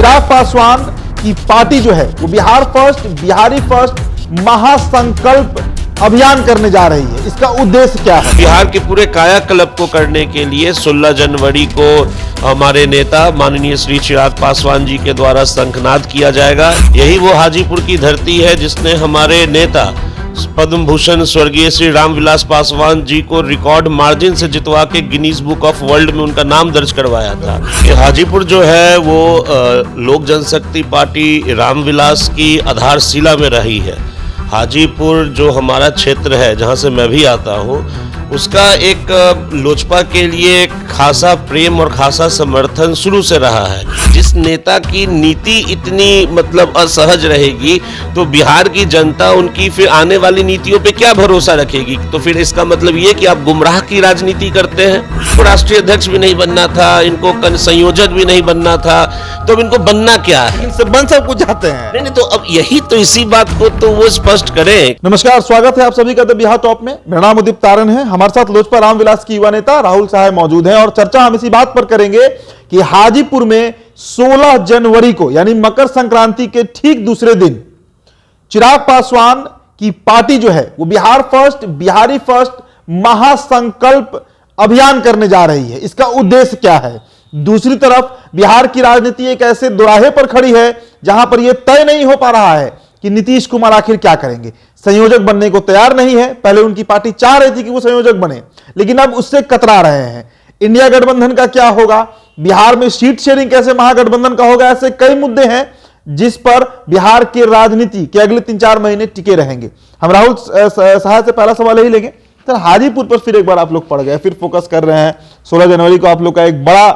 चिराग पासवान की पार्टी जो है वो बिहार फर्स्ट, बिहारी फर्स्ट महासंकल्प अभियान करने जा रही है। इसका उद्देश्य क्या है? बिहार के पूरे कायाकल्प को करने के लिए 16 जनवरी को हमारे नेता माननीय श्री चिराग पासवान जी के द्वारा शंखनाद किया जाएगा। यही वो हाजीपुर की धरती है जिसने हमारे नेता पद्म भूषण स्वर्गीय श्री रामविलास पासवान जी को रिकॉर्ड मार्जिन से जितवा के गिनीज बुक ऑफ वर्ल्ड में उनका नाम दर्ज करवाया था। ये हाजीपुर जो है वो लोक जनशक्ति पार्टी रामविलास की आधारशिला में रही है। हाजीपुर जो हमारा क्षेत्र है जहां से मैं भी आता हूं, उसका एक लोजपा के लिए खासा प्रेम और खासा समर्थन शुरू से रहा है। जिस नेता की नीति इतनी असहज रहेगी तो बिहार की जनता उनकी फिर आने वाली नीतियों पे क्या भरोसा रखेगी? तो फिर इसका मतलब ये कि आप गुमराह की राजनीति करते हैं। तो राष्ट्रीय अध्यक्ष भी नहीं बनना था, इनको संयोजक भी नहीं बनना था, तो अब इनको बनना क्या है? बन सब कुछ चाहते हैं। नहीं, तो अब यही तो इसी बात को तो वो स्पष्ट करें। नमस्कार, स्वागत है आप सभी का द बिहार टॉप में। मेरा नाम उदित तारन है। हमारे साथ लोजपा रामविलास की युवा नेता राहुल साहब मौजूद हैं और चर्चा हम इसी बात पर करेंगे कि हाजीपुर में 16 जनवरी को यानी मकर संक्रांति के ठीक दूसरे दिन चिराग पासवान की पार्टी जो है वो बिहार फर्स्ट, बिहारी फर्स्ट महासंकल्प अभियान करने जा रही है। इसका उद्देश्य क्या है? दूसरी तरफ बिहार की राजनीति एक ऐसे दोराहे पर खड़ी है जहां पर यह तय नहीं हो पा रहा है कि नीतीश कुमार आखिर क्या करेंगे। संयोजक बनने को तैयार नहीं है। पहले उनकी पार्टी चाह रही थी कि वो संयोजक बने, लेकिन अब उससे कतरा रहे हैं। इंडिया गठबंधन का क्या होगा? बिहार में सीट शेयरिंग कैसे महागठबंधन का होगा? ऐसे कई मुद्दे हैं जिस पर बिहार की राजनीति के अगले 3-4 महीने टिके रहेंगे। हम राहुल साहब से पहला सवाल यही लेंगे, सर हाजीपुर पर फिर एक बार आप लोग पड़ गए, फिर फोकस कर रहे हैं। 16 जनवरी को आप लोग का एक बड़ा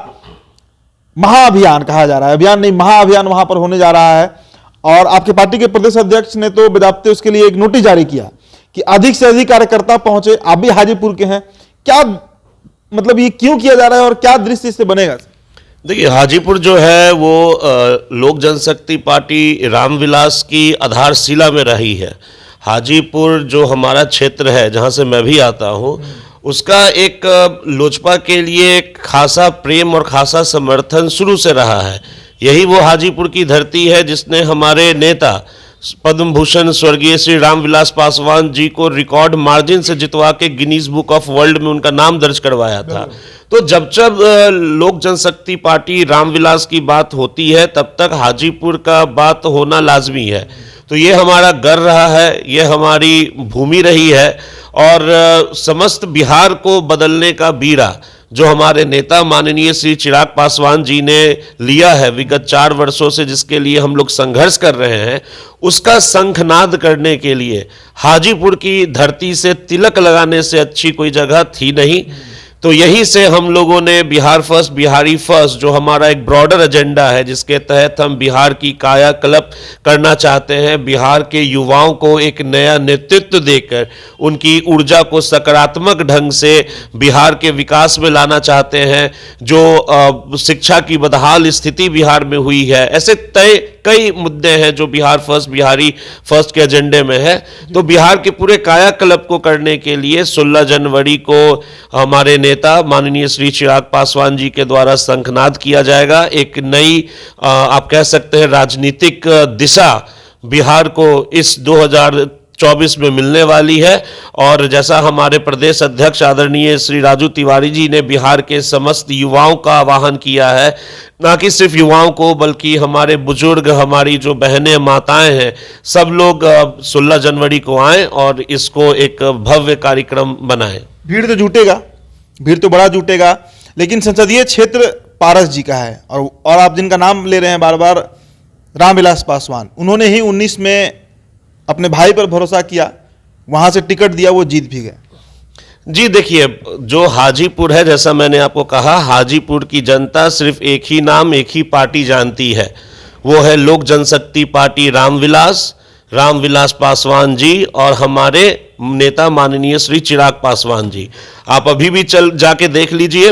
महाअभियान कहा जा रहा है, अभियान नहीं महाअभियान वहां पर होने जा रहा है और आपके पार्टी के प्रदेश अध्यक्ष ने तो बजाबते उसके लिए एक नोटिस जारी किया कि अधिक से अधिक कार्यकर्ता पहुंचे। आप भी हाजीपुर के हैं, क्या ये क्यों किया जा रहा है और क्या दृश्य इससे बनेगा? देखिए, हाजीपुर जो है वो लोक जनशक्ति पार्टी रामविलास की आधारशिला में रही है। हाजीपुर जो हमारा क्षेत्र है जहां से मैं भी आता हूं, उसका एक लोजपा के लिए खासा प्रेम और खासा समर्थन शुरू से रहा है। यही वो हाजीपुर की धरती है जिसने हमारे नेता पद्म भूषण स्वर्गीय श्री रामविलास पासवान जी को रिकॉर्ड मार्जिन से जितवा के गिनीज बुक ऑफ वर्ल्ड में उनका नाम दर्ज करवाया था। तो जब लोक जनशक्ति पार्टी रामविलास की बात होती है तब तक हाजीपुर का बात होना लाजमी है। तो ये हमारा घर रहा है, ये हमारी भूमि रही है और समस्त बिहार को बदलने का बीड़ा जो हमारे नेता माननीय श्री चिराग पासवान जी ने लिया है विगत 4 वर्षों से, जिसके लिए हम लोग संघर्ष कर रहे हैं, उसका शंखनाद करने के लिए हाजीपुर की धरती से तिलक लगाने से अच्छी कोई जगह थी नहीं। तो यहीं से हम लोगों ने बिहार फर्स्ट, बिहारी फर्स्ट जो हमारा एक ब्रॉडर एजेंडा है जिसके तहत हम बिहार की कायाकल्प करना चाहते हैं, बिहार के युवाओं को एक नया नेतृत्व देकर उनकी ऊर्जा को सकारात्मक ढंग से बिहार के विकास में लाना चाहते हैं। जो शिक्षा की बदहाल स्थिति बिहार में हुई है, ऐसे कई मुद्दे हैं जो बिहार फर्स्ट, बिहारी फर्स्ट के एजेंडे में है। तो बिहार के पूरे कायाकल्प को करने के लिए 16 जनवरी को हमारे नेता माननीय श्री चिराग पासवान जी के द्वारा शंखनाद किया जाएगा। एक नई आप कह सकते हैं राजनीतिक दिशा बिहार को इस 2024 में मिलने वाली है। और जैसा हमारे प्रदेश अध्यक्ष आदरणीय श्री राजू तिवारी जी ने बिहार के समस्त युवाओं का आह्वान किया है, ना कि सिर्फ युवाओं को बल्कि हमारे बुजुर्ग, हमारी जो बहनें माताएं हैं, सब लोग 16 जनवरी को आएं और इसको एक भव्य कार्यक्रम बनाएं। भीड़ तो जुटेगा, भीड़ तो बड़ा जुटेगा, लेकिन संसदीय क्षेत्र पारस जी का है और आप जिनका नाम ले रहे हैं बार बार, रामविलास पासवान, उन्होंने ही 19 में अपने भाई पर भरोसा किया, वहां से टिकट दिया, वो जीत भी गए। जी देखिए, जो हाजीपुर है, जैसा मैंने आपको कहा, हाजीपुर की जनता सिर्फ एक ही नाम, एक ही पार्टी जानती है, वो है लोक जनशक्ति पार्टी रामविलास पासवान जी और हमारे नेता माननीय श्री चिराग पासवान जी। आप अभी भी जाके देख लीजिए,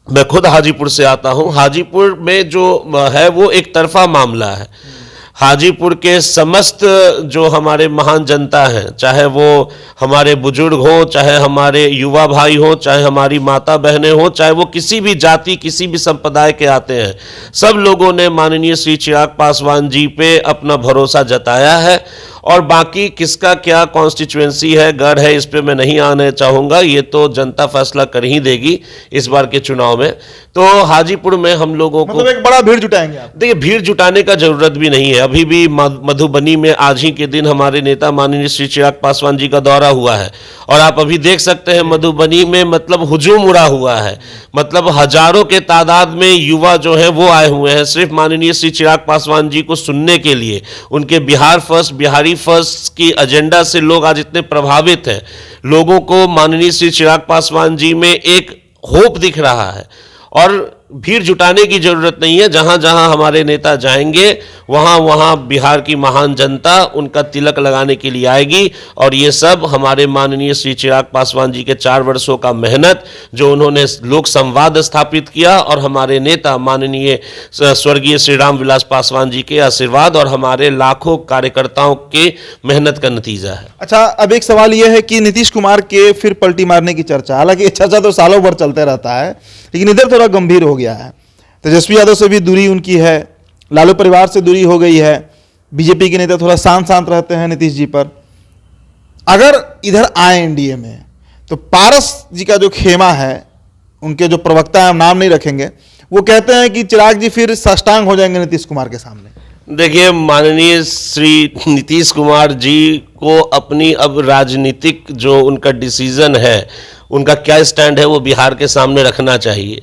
मैं खुद हाजीपुर से आता हूं। हाजीपुर में जो है वो एक तरफा मामला है। हाजीपुर के समस्त जो हमारे महान जनता हैं, चाहे वो हमारे बुजुर्ग हो, चाहे हमारे युवा भाई हो, चाहे हमारी माता बहनें हो, चाहे वो किसी भी जाति किसी भी संप्रदाय के आते हैं, सब लोगों ने माननीय श्री चिराग पासवान जी पे अपना भरोसा जताया है। और बाकी किसका क्या कॉन्स्टिट्यूएंसी है, गढ़ है, इस पे मैं नहीं आने चाहूँगा, ये तो जनता फैसला कर ही देगी इस बार के चुनाव में। तो हाजीपुर में हम लोगों को मतलब एक बड़ा भीड़ जुटाएंगे आप? देखिए, भीड़ जुटाने का जरूरत भी नहीं है। अभी भी मधुबनी में आज ही के दिन हमारे नेता माननीय श्री चिराग पासवान जी का दौरा हुआ है, और आप अभी देख सकते हैं मधुबनी में मतलब हुजूम उड़ा हुआ है, मतलब हजारों के तादाद में युवा जो है वो आए हुए हैं सिर्फ माननीय श्री चिराग पासवान जी को सुनने के लिए। उनके बिहार फर्स्ट, बिहारी फर्स्ट की एजेंडा से लोग आज इतने प्रभावित हैं। लोगों को माननीय श्री चिराग पासवान जी में एक होप दिख रहा है, और भीड़ जुटाने की जरूरत नहीं है। जहां जहां हमारे नेता जाएंगे वहां वहां बिहार की महान जनता उनका तिलक लगाने के लिए आएगी, और ये सब हमारे माननीय श्री चिराग पासवान जी के 4 वर्षों का मेहनत, जो उन्होंने लोक संवाद स्थापित किया, और हमारे नेता माननीय स्वर्गीय श्री राम विलास पासवान जी के आशीर्वाद और हमारे लाखों कार्यकर्ताओं के मेहनत का नतीजा है। अच्छा, अब एक सवाल यह है कि नीतीश कुमार के फिर पलटी मारने की चर्चा, हालांकि चर्चा तो सालों भर चलते रहता है, लेकिन इधर थोड़ा गंभीर हो गया है। तेजस्वी यादव से भी दूरी उनकी है, लालू परिवार से दूरी हो गई है, बीजेपी के नेता थोड़ा शांत शांत रहते हैं नीतीश जी पर। अगर इधर आए एनडीए में तो पारस जी का जो खेमा है, उनके जो प्रवक्ता है, हम नाम नहीं रखेंगे, वो कहते हैं कि चिराग जी फिर साष्टांग हो जाएंगे नीतीश कुमार के सामने। देखिए, माननीय श्री नीतीश कुमार जी को अपनी अब राजनीतिक जो उनका डिसीजन है, उनका क्या स्टैंड है, वो बिहार के सामने रखना चाहिए।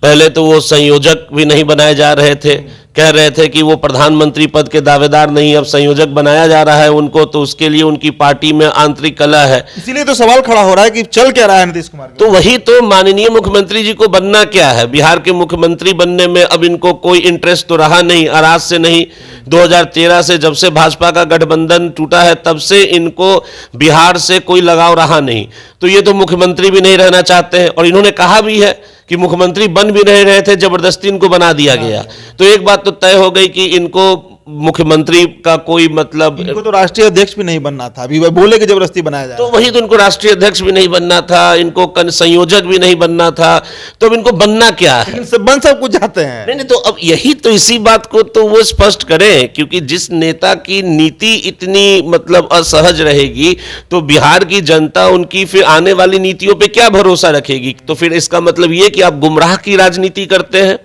पहले तो वो संयोजक भी नहीं बनाए जा रहे थे, कह रहे थे कि वो प्रधानमंत्री पद के दावेदार नहीं, अब संयोजक बनाया जा रहा है उनको, तो उसके लिए उनकी पार्टी में आंतरिक कलह है। इसीलिए तो सवाल खड़ा हो रहा है कि चल क्या रहा है नीतीश कुमार तो वही तो, माननीय मुख्यमंत्री जी को बनना क्या है? बिहार के मुख्यमंत्री बनने में अब इनको कोई इंटरेस्ट तो रहा नहीं, और आज से नहीं, 2013 से जब से भाजपा का गठबंधन टूटा है तब से इनको बिहार से कोई लगाव रहा नहीं। तो ये तो मुख्यमंत्री भी नहीं रहना चाहते हैं, और इन्होंने कहा भी है कि मुख्यमंत्री बन भी नहीं रहे थे, जबरदस्ती इनको बना दिया गया। तो एक बात तो तय हो गई कि इनको मुख्यमंत्री का कोई मतलब, इनको तो राष्ट्रीय अध्यक्ष भी नहीं बनना था, अभी वह बोले कि जबरदस्ती बनाया जाए। तो वही तो, इनको राष्ट्रीय अध्यक्ष भी नहीं बनना था, इनको संयोजक भी नहीं बनना था, तो अब इनको बनना क्या है? लेकिन बन सब कुछ जाते हैं। नहीं, तो अब यही तो, इसी बात को तो वो स्पष्ट करें, क्योंकि जिस नेता की नीति इतनी मतलब असहज रहेगी, तो बिहार की जनता उनकी फिर आने वाली नीतियों पे क्या भरोसा रखेगी? तो फिर इसका मतलब ये कि आप गुमराह की राजनीति करते हैं,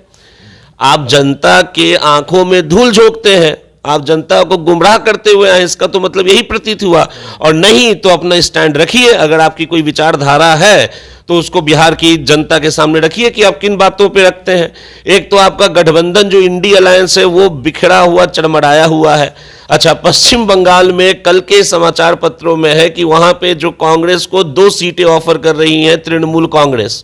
आप जनता के आंखों में धूल झोंकते हैं, आप जनता को गुमराह करते हुए आए, इसका तो मतलब यही प्रतीत हुआ। और नहीं तो अपना स्टैंड रखिए, अगर आपकी कोई विचारधारा है तो उसको बिहार की जनता के सामने रखिए कि आप किन बातों पे रखते हैं। एक तो आपका गठबंधन जो इंडी अलायंस है वो बिखरा हुआ, चरमराया हुआ है। अच्छा, पश्चिम बंगाल में कल के समाचार पत्रों में है कि वहां पे जो कांग्रेस को 2 सीटें ऑफर कर रही हैं तृणमूल कांग्रेस,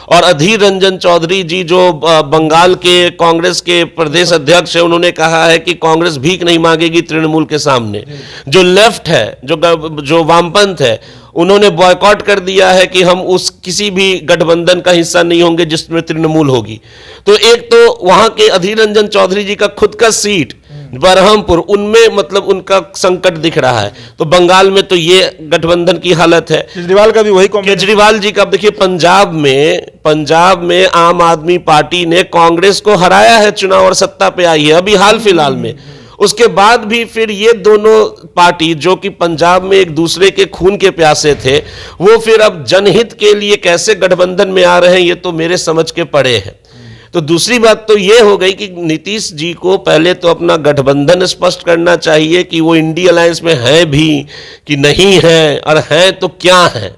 और अधीर रंजन चौधरी जी जो बंगाल के कांग्रेस के प्रदेश अध्यक्ष है, उन्होंने कहा है कि कांग्रेस भीख नहीं मांगेगी तृणमूल के सामने। जो लेफ्ट है, जो वामपंथ है, उन्होंने बॉयकॉट कर दिया है कि हम उस किसी भी गठबंधन का हिस्सा नहीं होंगे जिसमें तृणमूल होगी। तो एक तो वहां के अधीर रंजन चौधरी जी का खुद का सीट बरहमपुर, उनमें मतलब उनका संकट दिख रहा है। तो बंगाल में तो ये गठबंधन की हालत है। केजरीवाल का भी वही केजरीवाल जी का देखिए, पंजाब में आम आदमी पार्टी ने कांग्रेस को हराया है चुनाव और सत्ता पे आई है अभी हाल फिलहाल में। उसके बाद भी फिर ये दोनों पार्टी जो कि पंजाब में एक दूसरे के खून के प्यासे थे, वो फिर अब जनहित के लिए कैसे गठबंधन में आ रहे हैं, ये तो मेरे समझ के परे है। तो दूसरी बात तो ये हो गई कि नीतीश जी को पहले तो अपना गठबंधन स्पष्ट करना चाहिए कि वो इंडी अलायंस में है भी कि नहीं है, और है तो क्या है।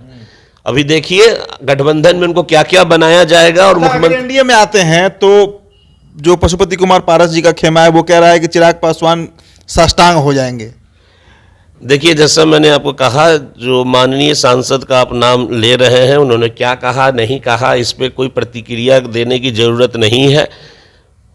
अभी देखिए गठबंधन में उनको क्या क्या बनाया जाएगा। और मुख्यमंत्री एनडीए में आते हैं तो जो पशुपति कुमार पारस जी का खेमा है वो कह रहा है कि चिराग पासवान साष्टांग हो जाएंगे। देखिए, जैसा मैंने आपको कहा, जो माननीय सांसद का आप नाम ले रहे हैं, उन्होंने क्या कहा नहीं कहा, इस पे कोई प्रतिक्रिया देने की जरूरत नहीं है।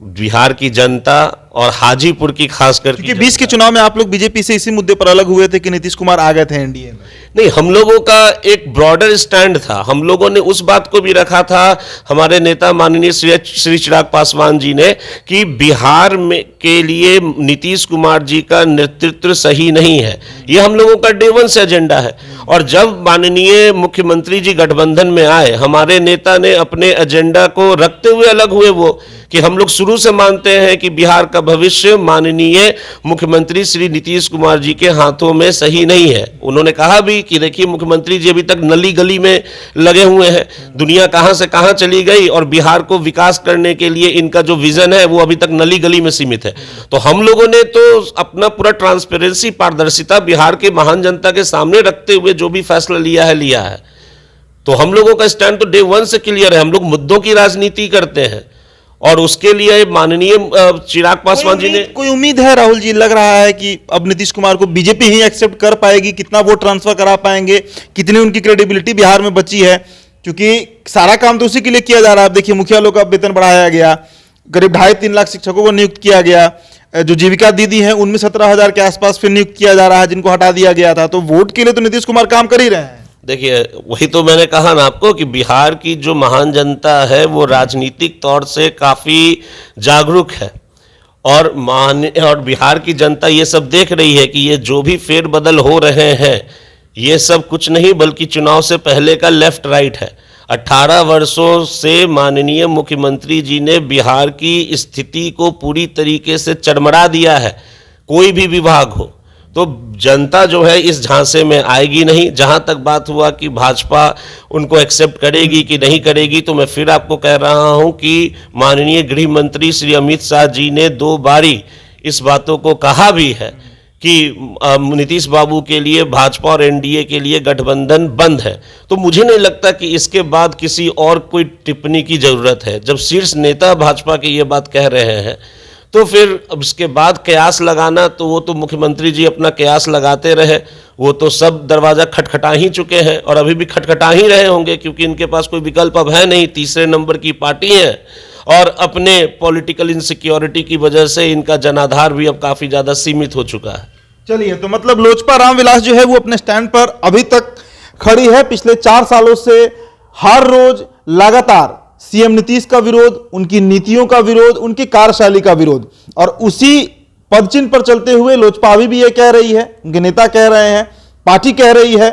बिहार की जनता और हाजीपुर की खास करके क्योंकि 20 के चुनाव में आप लोग बीजेपी से इसी मुद्दे पर अलग हुए थे कि नीतीश कुमार आ गए थे एनडीए में। नहीं, हम लोगों का एक ब्रॉडर स्टैंड था। हम लोगों ने उस बात को भी रखा था, हमारे नेता माननीय श्री चिराग पासवान जी ने, कि बिहार में के लिए नीतीश कुमार जी का नेतृत्व सही नहीं है। ये हम लोगों का डे वन से एजेंडा है। और जब माननीय मुख्यमंत्री जी गठबंधन में आए, हमारे नेता ने अपने एजेंडा को रखते हुए अलग हुए, वो कि हम लोग शुरू से मानते हैं कि बिहार का भविष्य माननीय मुख्यमंत्री श्री नीतीश कुमार जी के हाथों में सही नहीं है। उन्होंने कहा भी कि देखिए, मुख्यमंत्री जी अभी तक नली गली में लगे हुए हैं, दुनिया कहां से कहां चली गई, और बिहार को विकास करने के लिए इनका जो विजन है वो अभी तक नली गली में सीमित है। तो हम लोगों ने तो अपना पूरा ट्रांसपेरेंसी, पारदर्शिता बिहार के महान जनता के सामने रखते हुए जो भी फैसला लिया है। तो हम लोगों का स्टैंड तो डे वन से क्लियर है। हम लोग मुद्दों की राजनीति करते हैं, और उसके लिए माननीय चिराग पासवान जी ने, कोई उम्मीद है राहुल जी, लग रहा है कि अब नीतीश कुमार को बीजेपी ही एक्सेप्ट कर पाएगी? कितना वोट ट्रांसफर करा पाएंगे? कितनी उनकी क्रेडिबिलिटी बिहार में बची है? क्योंकि सारा काम तो उसी के लिए किया जा रहा है। अब देखिए, मुखिया लोग का वेतन बढ़ाया गया, करीब 2.5-3 लाख शिक्षकों को नियुक्त किया गया, जो जीविका दीदी हैं उनमें 17,000 के आसपास फिर नियुक्त किया जा रहा है, जिनको हटा दिया गया था। तो वोट के लिए तो नीतीश कुमार काम कर ही रहे हैं। देखिए, वही तो मैंने कहा ना आपको कि बिहार की जो महान जनता है वो राजनीतिक तौर से काफ़ी जागरूक है, और बिहार की जनता ये सब देख रही है कि ये जो भी फेरबदल हो रहे हैं, ये सब कुछ नहीं बल्कि चुनाव से पहले का लेफ्ट राइट है। 18 वर्षों से माननीय मुख्यमंत्री जी ने बिहार की स्थिति को पूरी तरीके से चरमरा दिया है। कोई भी विभाग हो, तो जनता जो है इस झांसे में आएगी नहीं। जहां तक बात हुआ कि भाजपा उनको एक्सेप्ट करेगी कि नहीं करेगी, तो मैं फिर आपको कह रहा हूं कि माननीय गृह मंत्री श्री अमित शाह जी ने 2 बारी इस बातों को कहा भी है कि नीतीश बाबू के लिए भाजपा और एनडीए के लिए गठबंधन बंद है। तो मुझे नहीं लगता कि इसके बाद किसी और कोई टिप्पणी की जरूरत है। जब शीर्ष नेता भाजपा के ये बात कह रहे हैं, तो फिर अब इसके बाद कयास लगाना, तो वो तो मुख्यमंत्री जी अपना कयास लगाते रहे। वो तो सब दरवाज़ा खटखटा ही चुके हैं, और अभी भी खटखटा ही रहे होंगे, क्योंकि इनके पास कोई विकल्प अब है नहीं। तीसरे नंबर की पार्टी है, और अपने पॉलिटिकल इनसिक्योरिटी की वजह से इनका जनाधार भी अब काफ़ी ज़्यादा सीमित हो चुका है। चलिए, तो मतलब लोजपा रामविलास जो है वो अपने स्टैंड पर अभी तक खड़ी है। पिछले 4 सालों से हर रोज लगातार सीएम नीतीश का विरोध, उनकी नीतियों का विरोध, उनकी कार्यशैली का विरोध, और उसी पदचिन्ह पर चलते हुए लोजपा अभी भी ये कह रही है, उनके नेता कह रहे हैं, पार्टी कह रही है,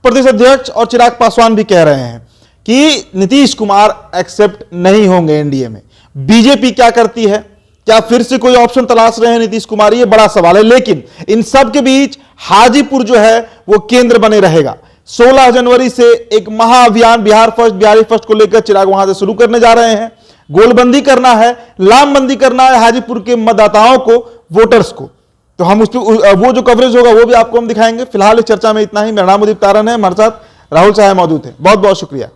प्रदेश अध्यक्ष और चिराग पासवान भी कह रहे हैं कि नीतीश कुमार एक्सेप्ट नहीं होंगे एनडीए में। बीजेपी क्या करती है? क्या फिर से कोई ऑप्शन तलाश रहे हैं नीतीश कुमार? ये बड़ा सवाल है। लेकिन इन सब के बीच हाजीपुर जो है वो केंद्र बने रहेगा। 16 जनवरी से एक महाअभियान बिहार फर्स्ट, बिहारी फर्स्ट को लेकर चिराग वहां से शुरू करने जा रहे हैं। गोलबंदी करना है, लामबंदी करना है हाजीपुर के मतदाताओं को, वोटर्स को। तो हम उस वो जो कवरेज होगा वो भी आपको हम दिखाएंगे। फिलहाल इस चर्चा में इतना ही। मेरा नाम उदित तारन है, हमारे साथ राहुल साहब मौजूद है। बहुत बहुत शुक्रिया।